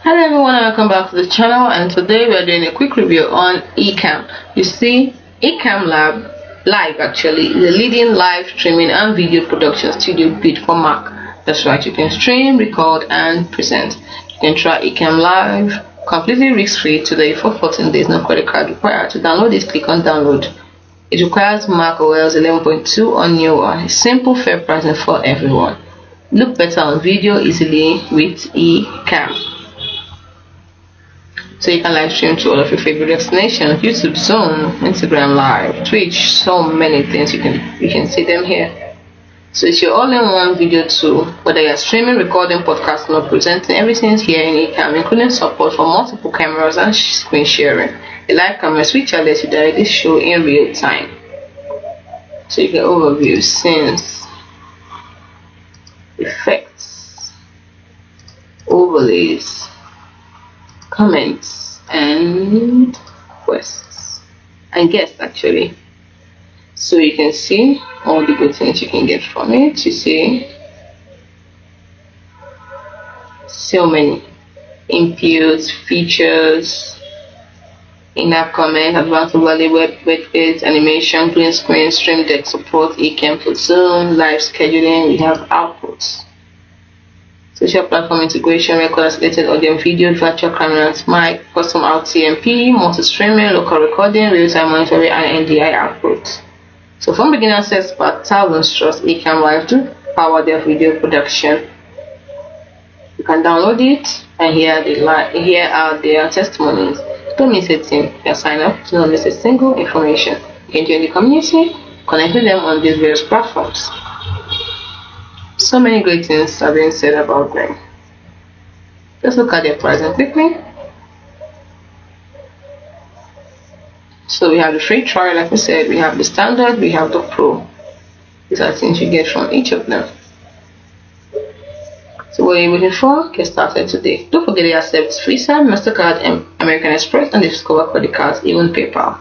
Hello everyone and welcome back to the channel, and today we are doing a quick review on ECAMM. You see, ECAMM Live actually is a leading live streaming and video production studio built for Mac. That's right, you can stream, record and present. You can try ECAMM Live completely risk-free today for 14 days, no credit card required. To download it, click on download. It requires Mac OS 11.2 or newer. A simple, fair pricing for everyone. Look better on video easily with ECAMM. So you can live stream to all of your favorite destinations: YouTube, Zoom, Instagram Live, Twitch, so many things. You can see them here. So it's your all-in-one video tool. Whether you're streaming, recording, podcasting, or presenting, everything's here in ECAMM, including support for multiple cameras and screen sharing. The live camera switcher lets you directly show in real time. So you can overview scenes, effects, overlays, comments and quests and guests actually. So you can see all the good things you can get from it. You see so many inputs, features, in-app comment, advanced overlay, web-based animation, green screen, stream deck support, ECAMM for Zoom, live scheduling. We have outputs, social platform integration, record isolated audio and video, virtual cameras, mic, custom RTMP, multi-streaming, local recording, real-time monitoring, and NDI output. So from beginners to experts, thousands trust ECAMM Live to power their video production. You can download it, and here are their testimonies. Don't miss a thing. You can sign up to not miss a single information. You can join the community, connect with them on these various platforms. So many great things are being said about them. Let's look at their pricing quickly. So we have the free trial, like we said, we have the standard, we have the pro. These are things you get from each of them. So what are you waiting for? Get started today. Don't forget they accept Visa, MasterCard, American Express, and they discover credit cards, even PayPal.